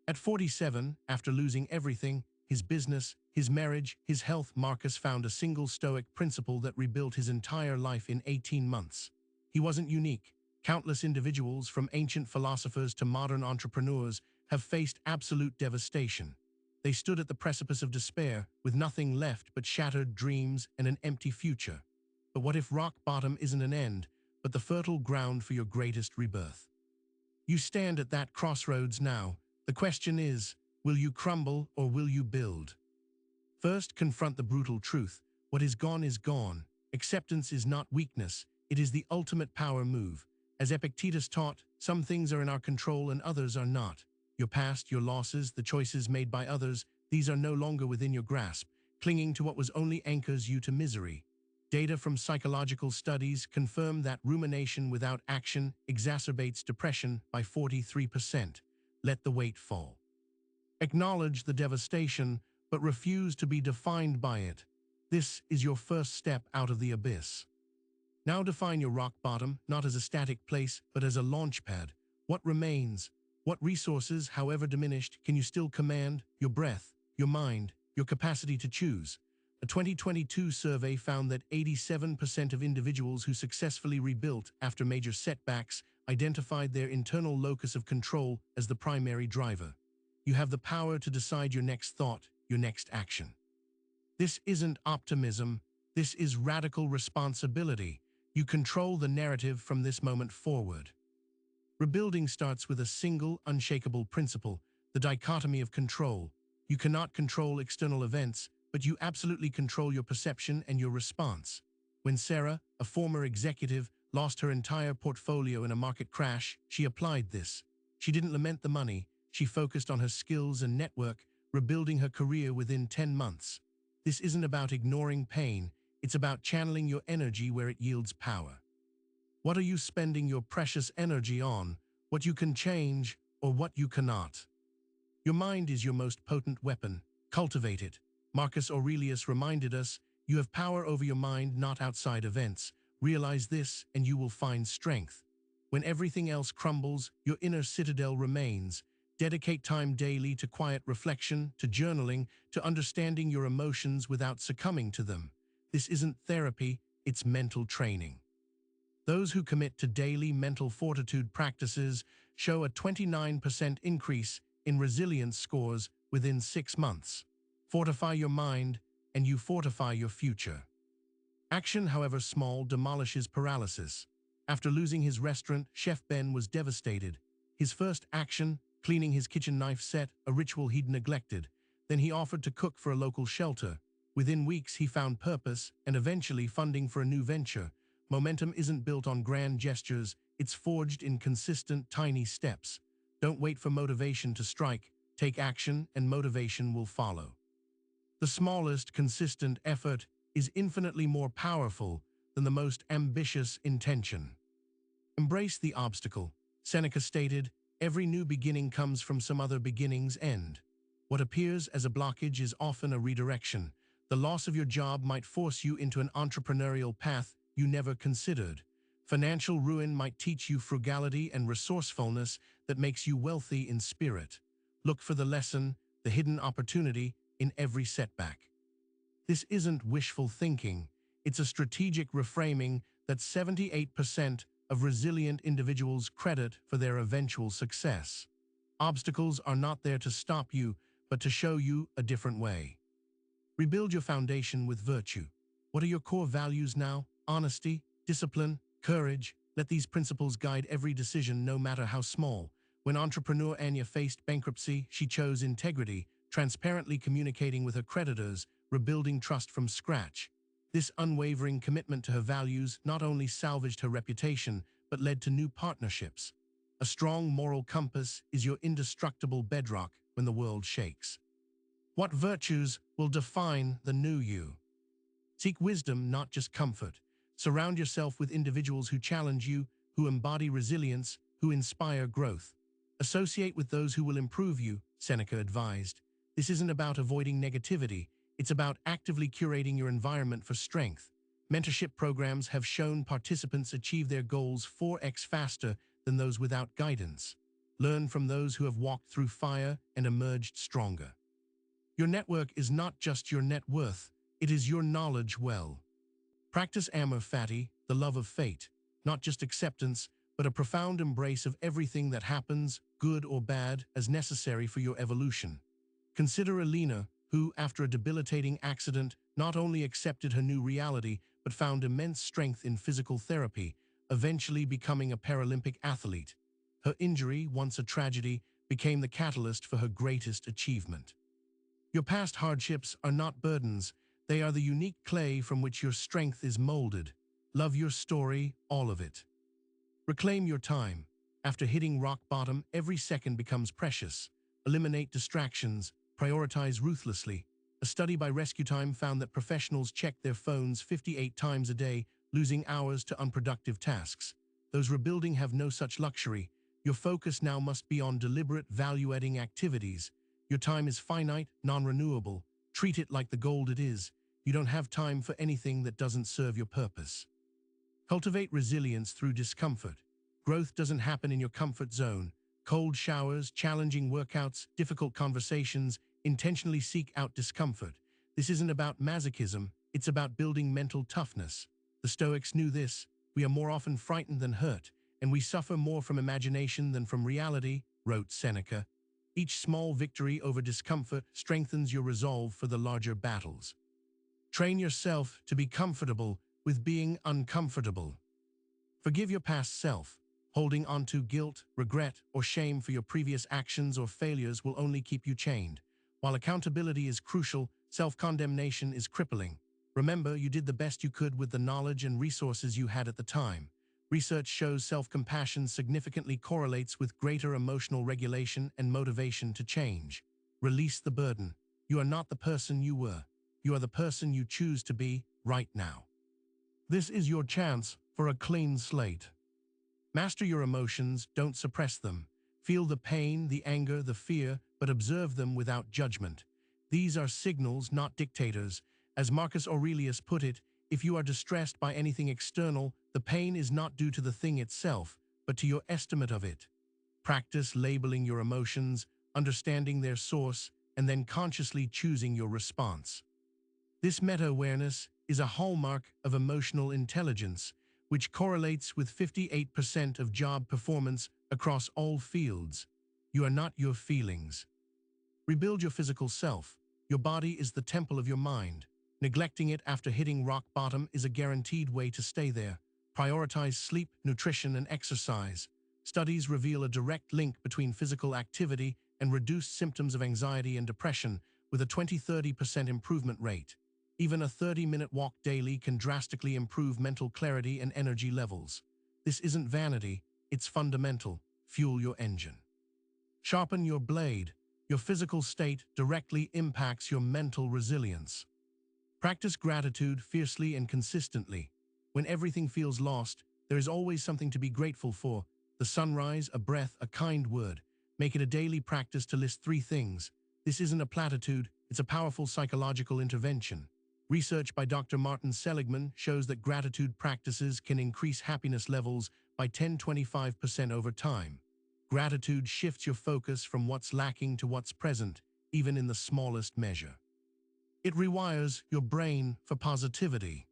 At 47, after losing everything, his business, his marriage, his health, Marcus found a single Stoic principle that rebuilt his entire life in 18 months. He wasn't unique. Countless individuals, from ancient philosophers to modern entrepreneurs, have faced absolute devastation. They stood at the precipice of despair, with nothing left but shattered dreams and an empty future. But what if rock bottom isn't an end, but the fertile ground for your greatest rebirth? You stand at that crossroads now. The question is, will you crumble or will you build? First, confront the brutal truth. What is gone is gone. Acceptance is not weakness. It is the ultimate power move. As Epictetus taught, some things are in our control and others are not. Your past, your losses, the choices made by others, these are no longer within your grasp. Clinging to what was only anchors you to misery. Data from psychological studies confirm that rumination without action exacerbates depression by 43%. Let the weight fall. Acknowledge the devastation, but refuse to be defined by it. This is your first step out of the abyss. Now define your rock bottom, not as a static place, but as a launchpad. What remains? What resources, however diminished, can you still command? Your breath, your mind, your capacity to choose. A 2022 survey found that 87% of individuals who successfully rebuilt after major setbacks identified their internal locus of control as the primary driver. You have the power to decide your next thought, your next action. This isn't optimism, this is radical responsibility. You control the narrative from this moment forward. Rebuilding starts with a single, unshakable principle, the dichotomy of control. You cannot control external events, but you absolutely control your perception and your response. When Sarah, a former executive, lost her entire portfolio in a market crash, she applied this. She didn't lament the money, she focused on her skills and network, rebuilding her career within 10 months. This isn't about ignoring pain, it's about channeling your energy where it yields power. What are you spending your precious energy on? What you can change or what you cannot? Your mind is your most potent weapon. Cultivate it. Marcus Aurelius reminded us, you have power over your mind, not outside events. Realize this and you will find strength. When everything else crumbles, your inner citadel remains. Dedicate time daily to quiet reflection, to journaling, to understanding your emotions without succumbing to them. This isn't therapy, it's mental training. Those who commit to daily mental fortitude practices show a 29% increase in resilience scores within 6 months. Fortify your mind, and you fortify your future. Action, however small, demolishes paralysis. After losing his restaurant, Chef Ben was devastated. His first action, cleaning his kitchen knife set, a ritual he'd neglected. Then he offered to cook for a local shelter. Within weeks, he found purpose and eventually funding for a new venture. Momentum isn't built on grand gestures, it's forged in consistent, tiny steps. Don't wait for motivation to strike, take action and motivation will follow. The smallest, consistent effort is infinitely more powerful than the most ambitious intention. Embrace the obstacle. Seneca stated, every new beginning comes from some other beginning's end. What appears as a blockage is often a redirection. The loss of your job might force you into an entrepreneurial path you never considered. Financial ruin might teach you frugality and resourcefulness that makes you wealthy in spirit. Look for the lesson, the hidden opportunity in every setback. This isn't wishful thinking, it's a strategic reframing that 78% of resilient individuals credit for their eventual success. Obstacles are not there to stop you, but to show you a different way. Rebuild your foundation with virtue. What are your core values now? Honesty, discipline, courage. Let these principles guide every decision, no matter how small. When entrepreneur Anya faced bankruptcy, she chose integrity, transparently communicating with her creditors, rebuilding trust from scratch. This unwavering commitment to her values not only salvaged her reputation, but led to new partnerships. A strong moral compass is your indestructible bedrock when the world shakes. What virtues will define the new you? Seek wisdom, not just comfort. Surround yourself with individuals who challenge you, who embody resilience, who inspire growth. Associate with those who will improve you, Seneca advised. This isn't about avoiding negativity, it's about actively curating your environment for strength. Mentorship programs have shown participants achieve their goals 4x faster than those without guidance. Learn from those who have walked through fire and emerged stronger. Your network is not just your net worth, it is your knowledge well. Practice Amor Fati, the love of fate, not just acceptance, but a profound embrace of everything that happens, good or bad, as necessary for your evolution. Consider Alina, who, after a debilitating accident, not only accepted her new reality, but found immense strength in physical therapy, eventually becoming a Paralympic athlete. Her injury, once a tragedy, became the catalyst for her greatest achievement. Your past hardships are not burdens, they are the unique clay from which your strength is molded. Love your story, all of it. Reclaim your time. After hitting rock bottom, every second becomes precious. Eliminate distractions, prioritize ruthlessly. A study by Rescue Time found that professionals check their phones 58 times a day, losing hours to unproductive tasks. Those rebuilding have no such luxury. Your focus now must be on deliberate, value-adding activities. Your time is finite, non-renewable. Treat it like the gold it is. You don't have time for anything that doesn't serve your purpose. Cultivate resilience through discomfort. Growth doesn't happen in your comfort zone. Cold showers, challenging workouts, difficult conversations, intentionally seek out discomfort. This isn't about masochism, it's about building mental toughness. The Stoics knew this. We are more often frightened than hurt, and we suffer more from imagination than from reality, wrote Seneca. Each small victory over discomfort strengthens your resolve for the larger battles. Train yourself to be comfortable with being uncomfortable. Forgive your past self. Holding on to guilt, regret, or shame for your previous actions or failures will only keep you chained. While accountability is crucial, self-condemnation is crippling. Remember, you did the best you could with the knowledge and resources you had at the time. Research shows self-compassion significantly correlates with greater emotional regulation and motivation to change. Release the burden. You are not the person you were. You are the person you choose to be right now. This is your chance for a clean slate. Master your emotions, don't suppress them. Feel the pain, the anger, the fear, but observe them without judgment. These are signals, not dictators. As Marcus Aurelius put it, if you are distressed by anything external, the pain is not due to the thing itself, but to your estimate of it. Practice labeling your emotions, understanding their source, and then consciously choosing your response. This meta-awareness is a hallmark of emotional intelligence, which correlates with 58% of job performance across all fields. You are not your feelings. Rebuild your physical self. Your body is the temple of your mind. Neglecting it after hitting rock bottom is a guaranteed way to stay there. Prioritize sleep, nutrition, and exercise. Studies reveal a direct link between physical activity and reduced symptoms of anxiety and depression, with a 20–30% improvement rate. Even a 30-minute walk daily can drastically improve mental clarity and energy levels. This isn't vanity, it's fundamental. Fuel your engine. Sharpen your blade. Your physical state directly impacts your mental resilience. Practice gratitude fiercely and consistently. When everything feels lost, there is always something to be grateful for. The sunrise, a breath, a kind word. Make it a daily practice to list 3 things. This isn't a platitude, it's a powerful psychological intervention. Research by Dr. Martin Seligman shows that gratitude practices can increase happiness levels by 10–25% over time. Gratitude shifts your focus from what's lacking to what's present, even in the smallest measure. It rewires your brain for positivity.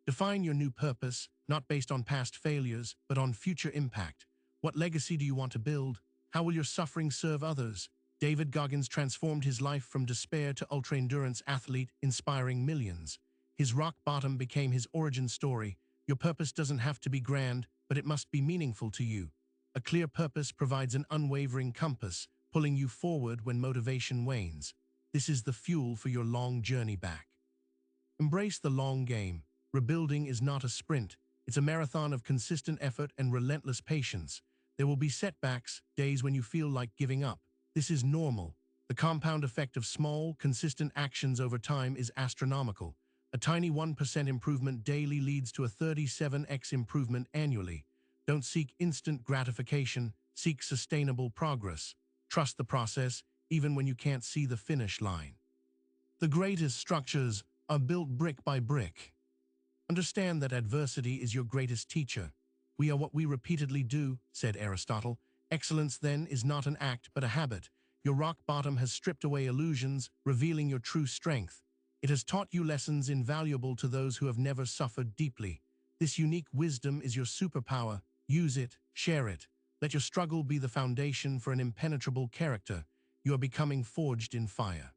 Define your new purpose, not based on past failures, but on future impact. What legacy do you want to build? How will your suffering serve others? David Goggins transformed his life from despair to ultra-endurance athlete, inspiring millions. His rock bottom became his origin story. Your purpose doesn't have to be grand, but it must be meaningful to you. A clear purpose provides an unwavering compass, pulling you forward when motivation wanes. This is the fuel for your long journey back. Embrace the long game. Rebuilding is not a sprint. It's a marathon of consistent effort and relentless patience. There will be setbacks, days when you feel like giving up. This is normal. The compound effect of small, consistent actions over time is astronomical. A tiny 1% improvement daily leads to a 37x improvement annually. Don't seek instant gratification, seek sustainable progress. Trust the process, even when you can't see the finish line. The greatest structures are built brick by brick. Understand that adversity is your greatest teacher. We are what we repeatedly do, said Aristotle. Excellence, then, is not an act but a habit. Your rock bottom has stripped away illusions, revealing your true strength. It has taught you lessons invaluable to those who have never suffered deeply. This unique wisdom is your superpower. Use it, share it. Let your struggle be the foundation for an impenetrable character. You are becoming forged in fire.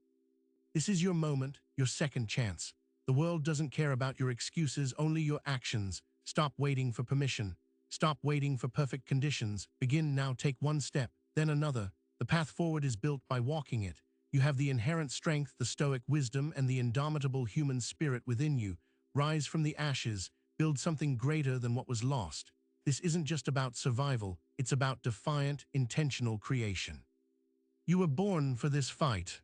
This is your moment, your second chance. The world doesn't care about your excuses, only your actions. Stop waiting for permission. Stop waiting for perfect conditions. Begin now, take one step, then another. The path forward is built by walking it. You have the inherent strength, the stoic wisdom, and the indomitable human spirit within you. Rise from the ashes, build something greater than what was lost. This isn't just about survival, it's about defiant, intentional creation. You were born for this fight.